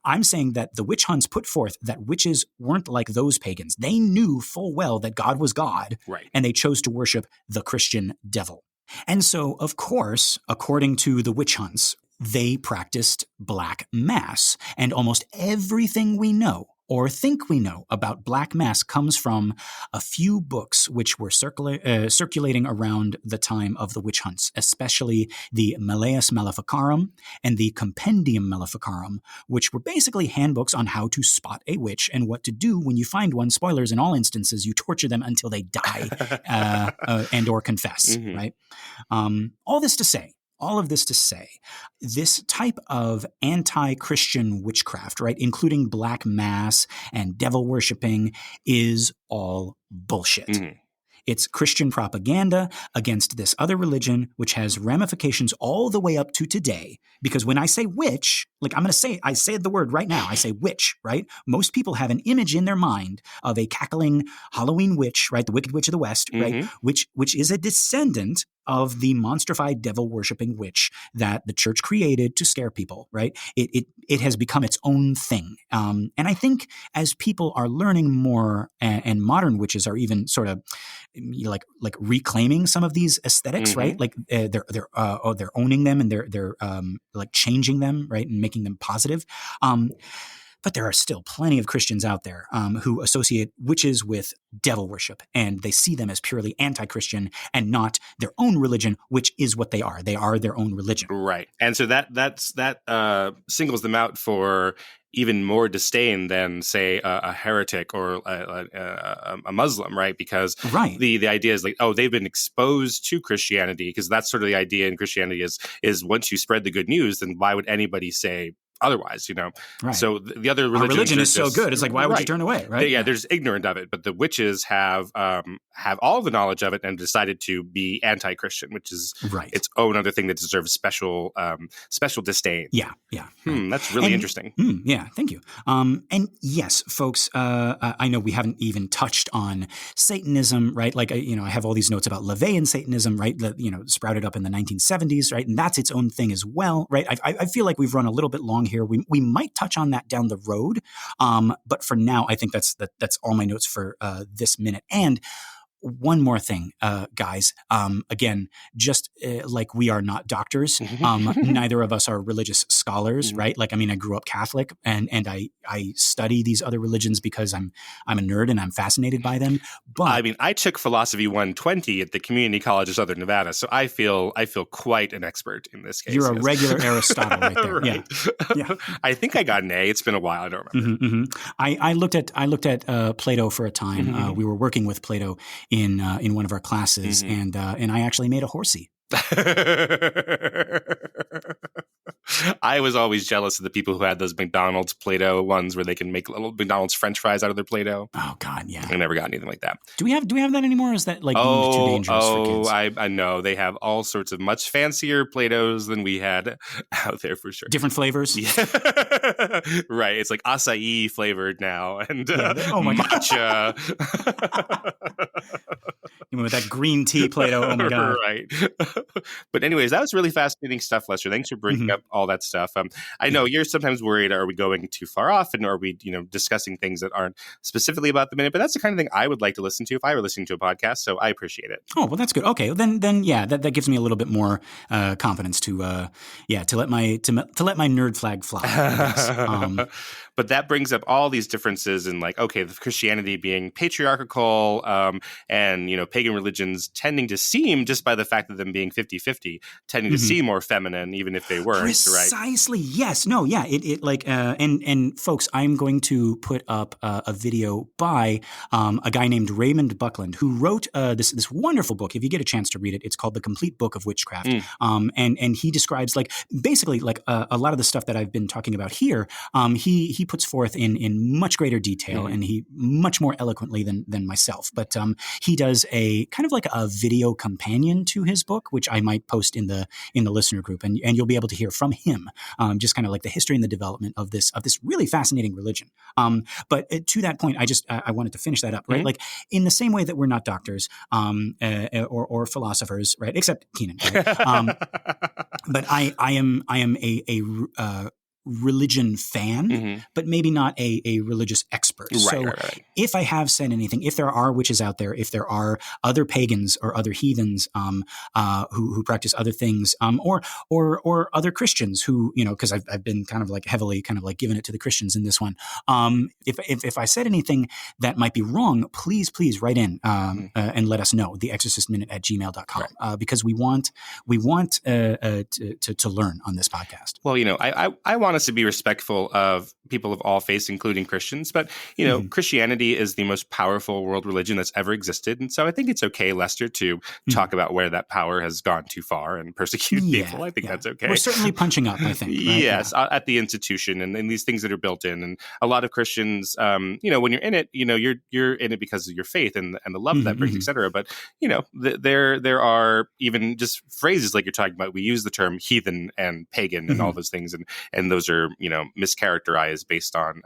I'm saying that the witch hunts put forth that witches weren't like those pagans. They knew full well that God was God, right, and they chose to worship the Christian devil. And so, of course, according to the witch hunts, they practiced black mass. And almost everything we know or think we know about black mass comes from a few books which were circulating around the time of the witch hunts, especially the Malleus Maleficarum and the Compendium Maleficarum, which were basically handbooks on how to spot a witch and what to do when you find one. Spoilers, in all instances, you torture them until they die and or confess, right? All of this to say, this type of anti-Christian witchcraft, right, including black mass and devil worshipping, is all bullshit. It's Christian propaganda against this other religion, which has ramifications all the way up to today. Because when I say witch, like I say the word right now, I say witch, right? Most people have an image in their mind of a cackling Halloween witch, right? The Wicked Witch of the West, right? Which is a descendant of the monstrified devil-worshipping witch that the church created to scare people, right? It has become its own thing. And I think as people are learning more, and modern witches are even sort of like reclaiming some of these aesthetics, right? Like they're owning them, and they're like changing them, right, and making them positive. But there are still plenty of Christians out there who associate witches with devil worship, and they see them as purely anti-Christian and not their own religion, which is what they are. They are their own religion. Right. And so that singles them out for even more disdain than, say, a heretic or a Muslim, right? Because the idea is like, oh, they've been exposed to Christianity, because that's sort of the idea in Christianity is once you spread the good news, then why would anybody say otherwise, Right. So the other religions, our religion is so good. It's like, why would you turn away, right? They're just ignorant of it. But the witches have all the knowledge of it and decided to be anti-Christian, which is its own other thing that deserves special disdain. Yeah. That's really interesting. Yeah, thank you. And yes, folks, I know we haven't even touched on Satanism, right? Like, I have all these notes about LaVeyan Satanism, right? That, sprouted up in the 1970s, right? And that's its own thing as well, right? I feel like we've run a little bit long here. We might touch on that down the road. But for now, I think that's all my notes for this minute. And one more thing, guys. Again, just like we are not doctors, neither of us are religious scholars, right? Like, I grew up Catholic, and I study these other religions because I'm a nerd and I'm fascinated by them. But I took Philosophy 120 at the Community College of Southern Nevada, so I feel quite an expert in this case. You're a regular Aristotle right there. Right. Yeah. I think I got an A. It's been a while. I don't remember. I looked at Plato for a time. We were working with Plato in one of our classes, and I actually made a horsey. I was always jealous of the people who had those McDonald's Play-Doh ones where they can make little McDonald's French fries out of their Play-Doh. Oh God, yeah. I never got anything like that. Do we have that anymore? Or is that like deemed too dangerous for kids? I know they have all sorts of much fancier Play-Dohs than we had out there for sure. Different flavors. Yeah. Right. It's like acai flavored now, and oh my matcha. You mean with that green tea Play-Doh? Oh my God. Right. But anyways, that was really fascinating stuff, Lester. Thanks for bringing up all that stuff. I know you're sometimes worried, are we going too far off, and are we, discussing things that aren't specifically about the minute? But that's the kind of thing I would like to listen to if I were listening to a podcast. So I appreciate it. Oh, well, that's good. Okay, then yeah, that gives me a little bit more confidence to let my nerd flag fly, I guess. But that brings up all these differences in, like, okay, the Christianity being patriarchal, and pagan religions tending to seem, just by the fact of them being 50-50, tending to seem more feminine, even if they weren't. Precisely. Right? Yes. No. Yeah. It like and folks, I'm going to put up a video by a guy named Raymond Buckland, who wrote this wonderful book. If you get a chance to read it, it's called The Complete Book of Witchcraft. And he describes, like, basically, like, a lot of the stuff that I've been talking about here. He puts forth in much greater detail, and he much more eloquently than myself. But he does a kind of like a video companion to his book, which I might post in the listener group, and you'll be able to hear from him just kind of like the history and the development of this really fascinating religion. But to that point, I wanted to finish that up, right? Like in the same way that we're not doctors or philosophers, right? Except Keenan, right? But I am a religion fan, but maybe not a religious expert. Right. If I have said anything, if there are witches out there, if there are other pagans or other heathens who practice other things, or other Christians who, because I've been kind of like heavily kind of like giving it to the Christians in this one. If I said anything that might be wrong, please write in and let us know. theexorcistminute@gmail.com right. Because we want to learn on this podcast. Well, I want us to be respectful of people of all faiths, including Christians. But, Christianity is the most powerful world religion that's ever existed. And so I think it's okay, Lester, to talk about where that power has gone too far and persecute people. I think that's okay. We're certainly punching up, I think. Right? Yes, at the institution and these things that are built in. And a lot of Christians, when you're in it, you're in it because of your faith and the love that brings, et cetera. But, there are even just phrases like you're talking about. We use the term heathen and pagan and all those things. And those are, mischaracterized based on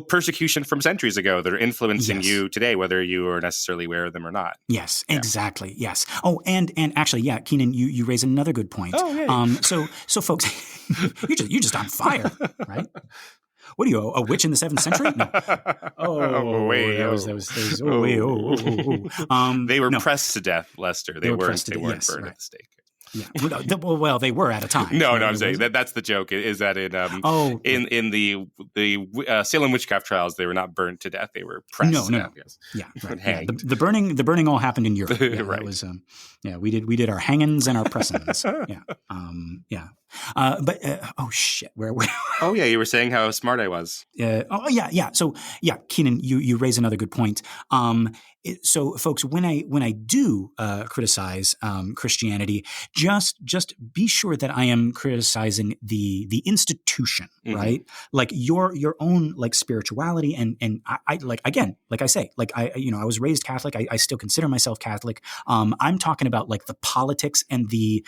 persecution from centuries ago that are influencing you today, whether you are necessarily aware of them or not. Yes, exactly. Yes. Oh, and actually, Keenan, you raise another good point. Oh, yeah. So folks, you're just on fire, right? What are you, a witch in the 7th century? No. They were pressed to death, Lester. They weren't burned at the stake. Yeah. Well, they were at a time. No, I'm saying that's the joke. Is that in the Salem witchcraft trials, they were not burned to death. They were pressed. No. Yes. Yeah. Right. Hanged. The burning all happened in Europe. Yeah, right. That was, we did our hangings and our pressings. Yeah. But oh shit, where? Oh yeah, you were saying how smart I was. Yeah. So Keenan, you raise another good point. So folks, when I do criticize Christianity, just be sure that I am criticizing the institution, right? Like your own like spirituality and I like, again, like I say, like I was raised Catholic. I still consider myself Catholic. I'm talking about like the politics and the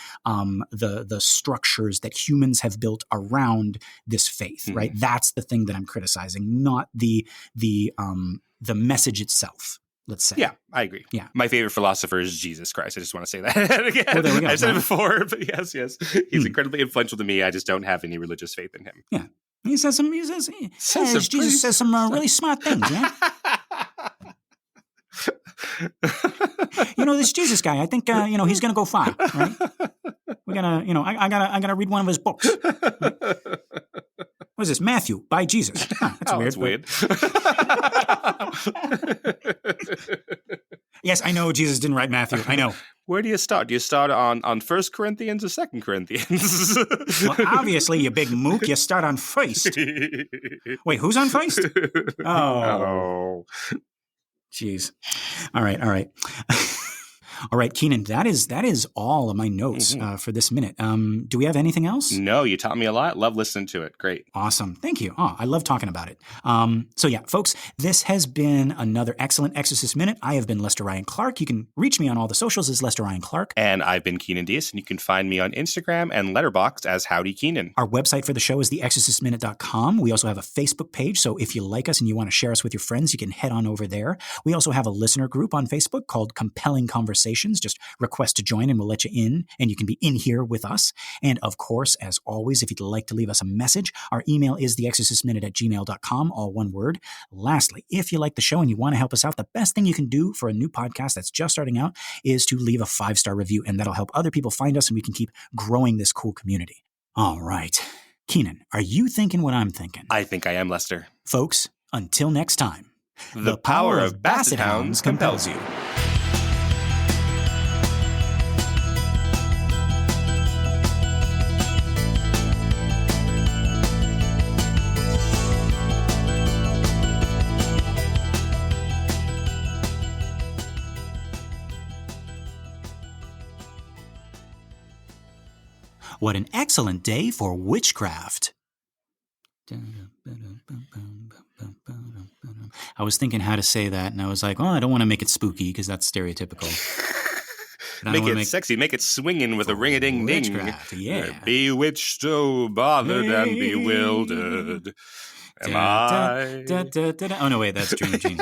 structures that humans have built around this faith, right? That's the thing that I'm criticizing, not the message itself. Let's say. Yeah, I agree. Yeah. My favorite philosopher is Jesus Christ. I just want to say that again. Well, there we go. I've said it before, but yes. He's incredibly influential to me. I just don't have any religious faith in him. Yeah. Jesus says some really smart things, yeah? This Jesus guy, I think, he's going to go far, right? We're going to, I gotta read one of his books. Right? What is this? Matthew by Jesus. That's weird. That's weird. Yes, I know Jesus didn't write Matthew. I know. Where do you start? Do you start on 1 Corinthians or 2 Corinthians? Well, obviously, you big mook, you start on first. Wait, who's on first? Oh. Jeez. All right. All right, Keenan, that is all of my notes for this minute. Do we have anything else? No, you taught me a lot. Love listening to it. Great. Awesome. Thank you. I love talking about it. So folks, this has been another excellent Exorcist Minute. I have been Lester Ryan Clark. You can reach me on all the socials as Lester Ryan Clark. And I've been Keenan Diaz, and you can find me on Instagram and Letterboxd as Howdy Keenan. Our website for the show is theexorcistminute.com. We also have a Facebook page, so if you like us and you want to share us with your friends, you can head on over there. We also have a listener group on Facebook called Compelling Conversations. Just request to join and we'll let you in, and you can be in here with us. And of course, as always, if you'd like to leave us a message, our email is theexorcistminute@gmail.com, all one word. Lastly, if you like the show and you want to help us out, the best thing you can do for a new podcast that's just starting out is to leave a 5-star review, and that'll help other people find us and we can keep growing this cool community. All right. Keenan, are you thinking what I'm thinking? I think I am, Lester. Folks, until next time, the power of Basset Hounds compels you. What an excellent day for witchcraft. I was thinking how to say that, and I was like, oh, I don't want to make it spooky because that's stereotypical. Make it sexy, make it swinging with a ring-a-ding-ding. Witchcraft, yeah. Bewitched, so bothered and bewildered. Am I? Oh, no, wait, that's Dream Genie.